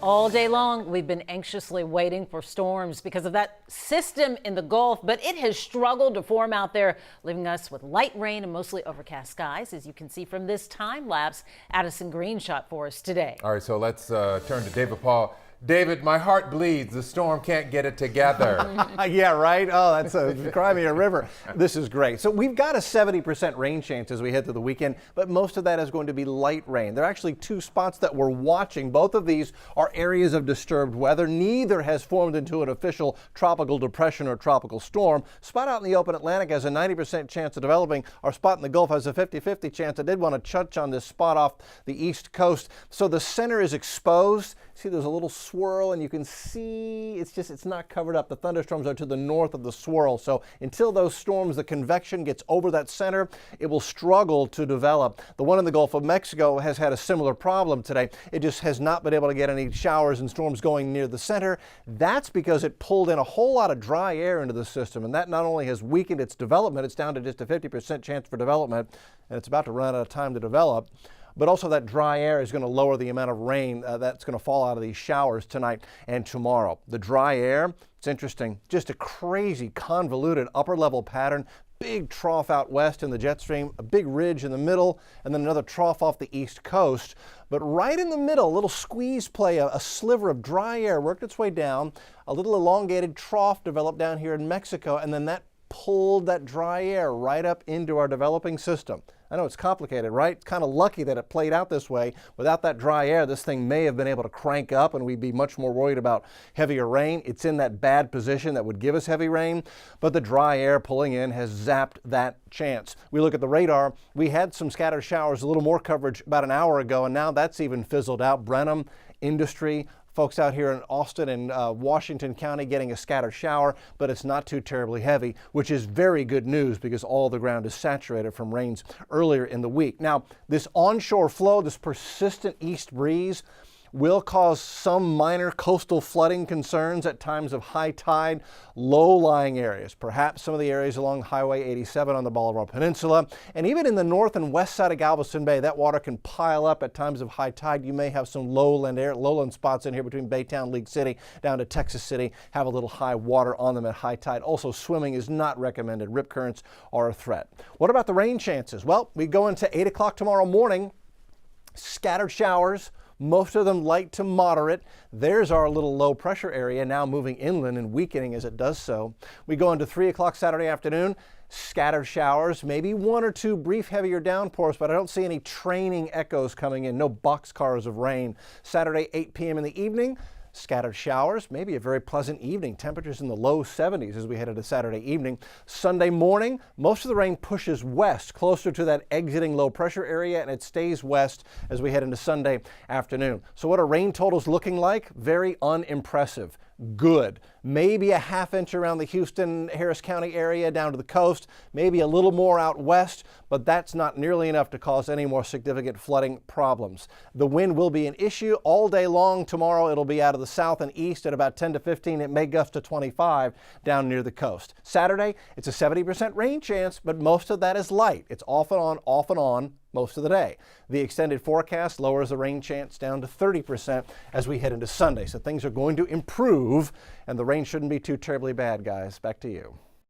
All day long, we've been anxiously waiting for storms because of that system in the Gulf, but it has struggled to form out there, leaving us with light rain and mostly overcast skies, as you can see from this time lapse Addison Green shot for us today. All right, so let's turn to David Paul. David, my heart bleeds. The storm can't get it together. Yeah, right? Oh, that's a cry me a river. This is great. So we've got a 70% rain chance as we head to the weekend, but most of that is going to be light rain. There are actually two spots that we're watching. Both of these are areas of disturbed weather. Neither has formed into an official tropical depression or tropical storm. Spot out in the open Atlantic has a 90% chance of developing. Our spot in the Gulf has a 50-50 chance. I did want to touch on this spot off the east coast. So the center is exposed. See, there's a little swirl, and you can see it's not covered up. The thunderstorms are to the north of the swirl. So until those storms, the convection gets over that center, it will struggle to develop. The one in the Gulf of Mexico has had a similar problem today. It just has not been able to get any showers and storms going near the center. That's because it pulled in a whole lot of dry air into the system, and that not only has weakened its development, it's down to just a 50% chance for development, and it's about to run out of time to develop. But also that dry air is going to lower the amount of rain that's going to fall out of these showers tonight and tomorrow. The dry air, it's interesting, just a crazy convoluted upper level pattern. Big trough out west in the jet stream, a big ridge in the middle, and then another trough off the east coast. But right in the middle, a little squeeze play, a sliver of dry air worked its way down. A little elongated trough developed down here in Mexico, and then that pulled that dry air right up into our developing system. I know it's complicated, right? It's kind of lucky that it played out this way. Without that dry air, this thing may have been able to crank up and we'd be much more worried about heavier rain. It's in that bad position that would give us heavy rain, but the dry air pulling in has zapped that chance. We look at the radar. We had some scattered showers, a little more coverage about an hour ago, and now that's even fizzled out. Brenham, Industry, folks out here in Austin and Washington County getting a scattered shower, but it's not too terribly heavy, which is very good news because all the ground is saturated from rains earlier in the week. Now, this onshore flow, this persistent east breeze, will cause some minor coastal flooding concerns at times of high tide, low-lying areas, perhaps some of the areas along Highway 87 on the Bolivar Peninsula, and even in the north and west side of Galveston Bay, that water can pile up at times of high tide. You may have some lowland spots in here between Baytown, League City, down to Texas City, have a little high water on them at high tide. Also, swimming is not recommended. Rip currents are a threat. What about the rain chances? Well, we go into 8 o'clock tomorrow morning, scattered showers, most of them light to moderate. There's our little low pressure area now moving inland and weakening as it does so. We go into 3 o'clock Saturday afternoon, scattered showers, maybe one or two brief heavier downpours, but I don't see any training echoes coming in, no boxcars of rain. Saturday, 8 p.m. in the evening, scattered showers, maybe a very pleasant evening. Temperatures in the low 70s as we head into Saturday evening. Sunday morning, most of the rain pushes west, closer to that exiting low pressure area, and it stays west as we head into Sunday afternoon. So what are rain totals looking like? Very unimpressive. Good. Maybe a ½ inch around the Houston, Harris County area down to the coast, maybe a little more out west, but that's not nearly enough to cause any more significant flooding problems. The wind will be an issue all day long. Tomorrow it'll be out of the south and east at about 10 to 15. It may gust to 25 down near the coast. Saturday, it's a 70% rain chance, but most of that is light. It's off and on most of the day. The extended forecast lowers the rain chance down to 30% as we head into Sunday. So things are going to improve, and the rain shouldn't be too terribly bad, guys. Back to you.